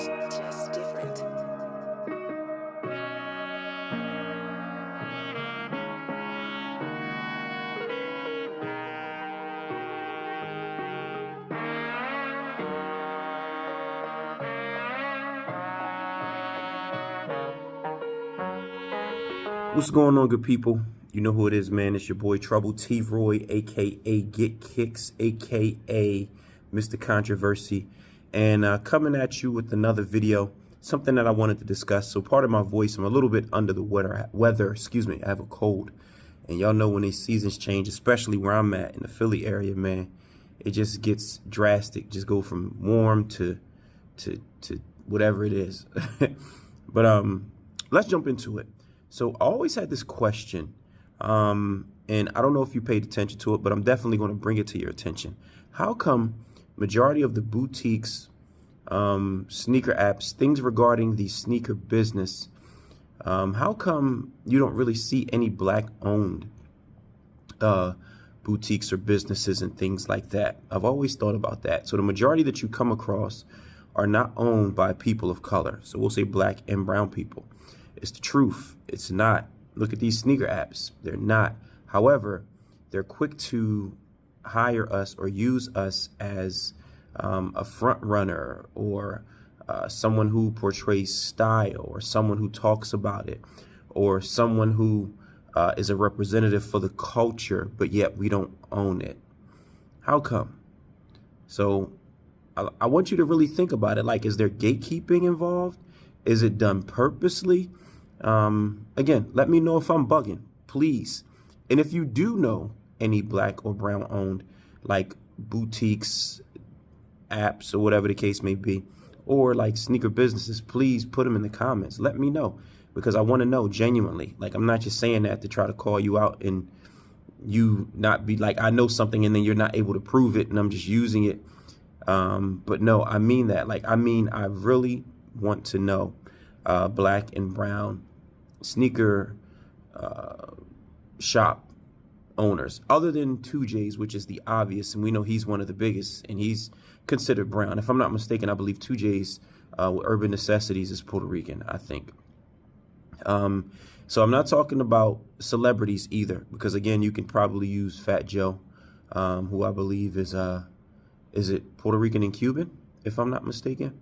just different. What's going on, good people? You know who it is, man. It's your boy Trouble T Roy, aka Get Kicks, aka Mr. Controversy, and coming at you with another video, something that I wanted to discuss. So part of my voice, I'm a little bit under the weather. Excuse me, I have a cold, and y'all know when these seasons change, especially where I'm at in the Philly area, man, it just gets drastic. Just go from warm to whatever it is. But let's jump into it. So I always had this question, and I don't know if you paid attention to it, but I'm definitely going to bring it to your attention. How come majority of the boutiques, sneaker apps, things regarding the sneaker business, how come you don't really see any black-owned boutiques or businesses and things like that? I've always thought about that. So the majority that you come across are not owned by people of color. So we'll say black and brown people. It's the truth. It's not. Look at these sneaker apps. They're not. However, they're quick to hire us or use us as a front runner or someone who portrays style or someone who talks about it or someone who is a representative for the culture, but yet we don't own it. How come? So I want you to really think about it. Like, is there gatekeeping involved? Is it done purposely? Again, let me know if I'm bugging, please. And if you do know any black or brown owned, like boutiques, apps, or whatever the case may be, or like sneaker businesses, please put them in the comments. Let me know, because I want to know genuinely. Like, I'm not just saying that to try to call you out and you not be like, I know something and then you're not able to prove it and I'm just using it. But no, I mean that. Like, I mean, I really want to know black and brown sneaker shop owners, other than 2J's, which is the obvious, and we know he's one of the biggest, and he's considered brown. If I'm not mistaken, I believe 2J's with Urban Necessities is Puerto Rican, I think. So I'm not talking about celebrities either, because again, you can probably use Fat Joe, who I believe is it Puerto Rican and Cuban, if I'm not mistaken.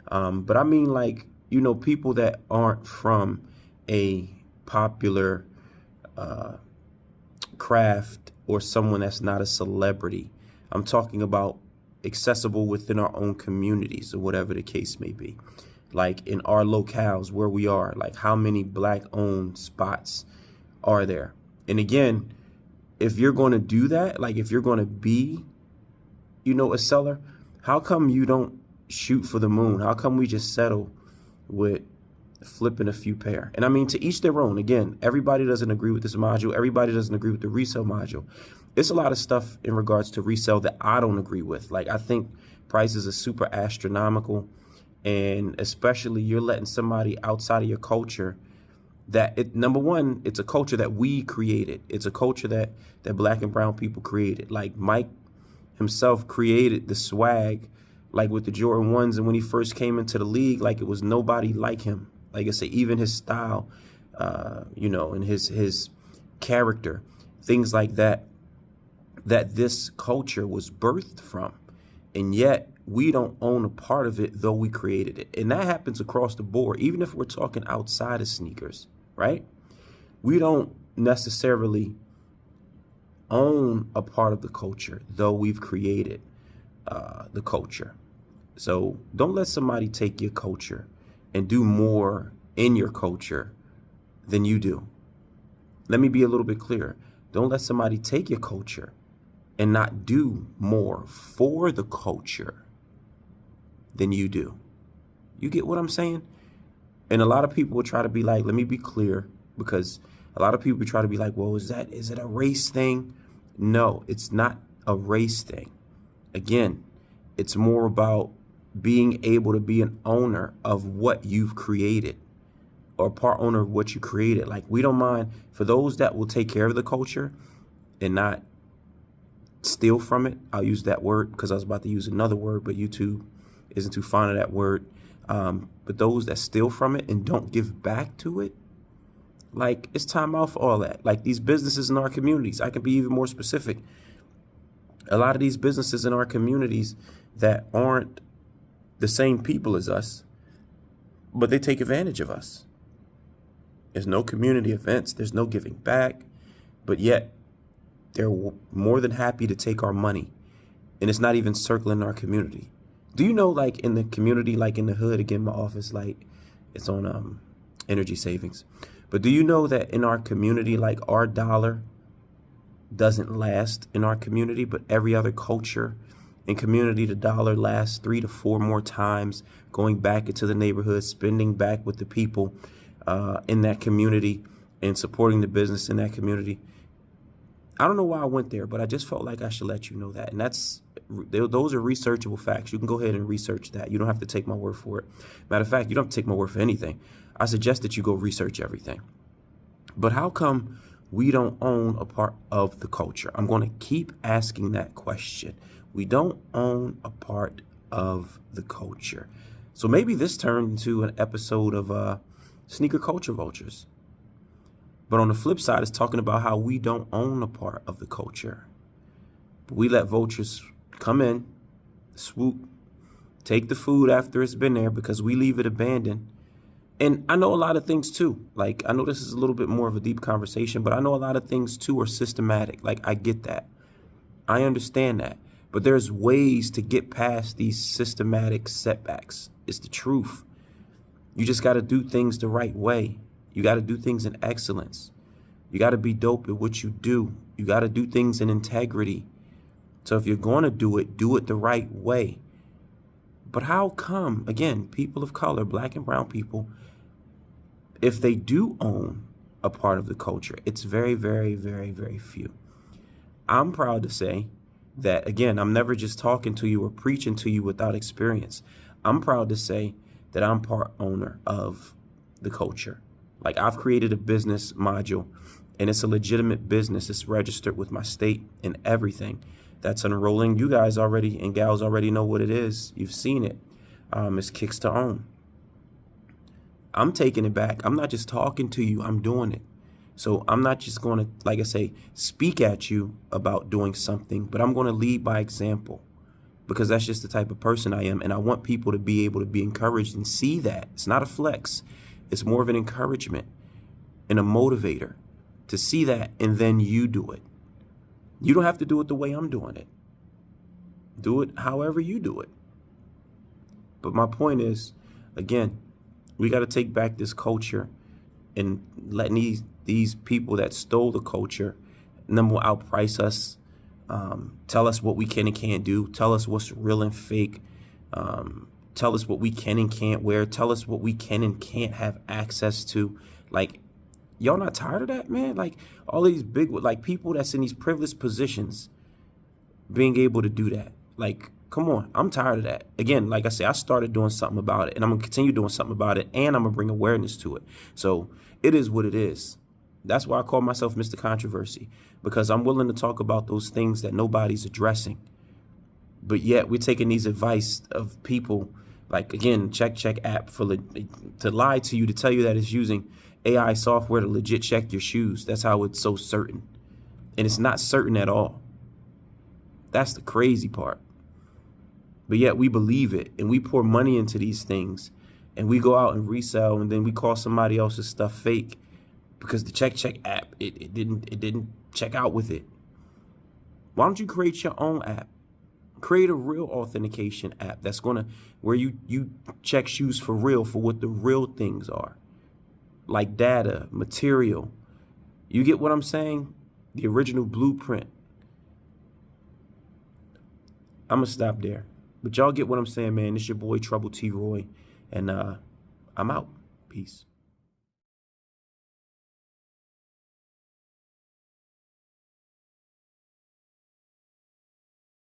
But I mean, like, you know, people that aren't from a popular craft or someone that's not a celebrity. I'm talking about accessible within our own communities or whatever the case may be. Like in our locales where we are, like how many black owned spots are there? And again, if you're going to do that, like if you're going to be, you know, a seller, how come you don't shoot for the moon? How come we just settle with flipping a few pair? And I mean, to each their own. Again, everybody doesn't agree with this module. Everybody doesn't agree with the resale module. It's a lot of stuff in regards to resale that I don't agree with. Like, I think prices are super astronomical, and especially you're letting somebody outside of your culture that number one, it's a culture that we created. It's a culture that black and brown people created. Like Mike himself created the swag, like with the Jordan 1s, and when he first came into the league, like it was nobody like him. Like I say, even his style, you know, and his character, things like that, that this culture was birthed from. And yet we don't own a part of it, though we created it. And that happens across the board, even if we're talking outside of sneakers, right? We don't necessarily own a part of the culture, though we've created the culture. So don't let somebody take your culture and do more in your culture than you do. Let me be a little bit clearer. Don't let somebody take your culture and not do more for the culture than you do. You get what I'm saying? And a lot of people will try to be like, let me be clear, because a lot of people try to be like, well, is it a race thing? No, it's not a race thing. Again, it's more about being able to be an owner of what you've created, or part owner of what you created. Like, we don't mind for those that will take care of the culture and not steal from it. I'll use that word because I was about to use another word, but YouTube isn't too fond of that word. But those that steal from it and don't give back to it, like, it's time out for all that. Like, these businesses in our communities, I can be even more specific. A lot of these businesses in our communities that aren't the same people as us, but they take advantage of us. There's no community events. There's no giving back. But yet, they're more than happy to take our money. And it's not even circling our community. Do you know, like, in the community, like in the hood, again, my office, like, it's on energy savings. But do you know that in our community, like, our dollar doesn't last in our community, but every other culture and community, the dollar lasts 3 to 4 more times, going back into the neighborhood, spending back with the people in that community and supporting the business in that community. I don't know why I went there, but I just felt like I should let you know that. And those are researchable facts. You can go ahead and research that. You don't have to take my word for it. Matter of fact, you don't have to take my word for anything. I suggest that you go research everything. But how come we don't own a part of the culture? I'm going to keep asking that question. We don't own a part of the culture. So maybe this turned into an episode of Sneaker Culture Vultures. But on the flip side, it's talking about how we don't own a part of the culture. But we let vultures come in, swoop, take the food after it's been there because we leave it abandoned. And I know a lot of things too. Like, I know this is a little bit more of a deep conversation, but I know a lot of things too are systematic. Like, I get that. I understand that. But there's ways to get past these systematic setbacks. It's the truth. You just got to do things the right way. You got to do things in excellence. You got to be dope at what you do. You got to do things in integrity. So if you're going to do it the right way. But how come, again, people of color, black and brown people, if they do own a part of the culture, it's very, very, very, very few. I'm proud to say that, again, I'm never just talking to you or preaching to you without experience. I'm proud to say that I'm part owner of the culture. Like, I've created a business module, and it's a legitimate business. It's registered with my state and everything. That's unrolling. You guys already and gals already know what it is. You've seen it. It's Kicks to Own. I'm taking it back. I'm not just talking to you. I'm doing it. So I'm not just going to, like I say, speak at you about doing something, but I'm going to lead by example because that's just the type of person I am. And I want people to be able to be encouraged and see that. It's not a flex. It's more of an encouragement and a motivator to see that, and then you do it. You don't have to do it the way I'm doing it. Do it however you do it. But my point is, again, we got to take back this culture and letting these people that stole the culture, and then will outprice us, tell us what we can and can't do, tell us what's real and fake, tell us what we can and can't wear, tell us what we can and can't have access to. Like, y'all not tired of that, man? Like, all these big, like, people that's in these privileged positions being able to do that. Like, come on, I'm tired of that. Again, like I say, I started doing something about it, and I'm going to continue doing something about it, and I'm going to bring awareness to it. So it is what it is. That's why I call myself Mr. Controversy, because I'm willing to talk about those things that nobody's addressing. But yet we're taking these advice of people, like, again, check app to lie to you, to tell you that it's using AI software to legit check your shoes. That's how it's so certain. And it's not certain at all. That's the crazy part. But yet we believe it, and we pour money into these things, and we go out and resell, and then we call somebody else's stuff fake because the check app, it didn't check out with it. Why don't you create your own app? Create a real authentication app that's where you check shoes for real, for what the real things are, like data, material. You get what I'm saying? The original blueprint. I'm gonna stop there, but y'all get what I'm saying, man. It's your boy Trouble T. Roy, and I'm out. Peace.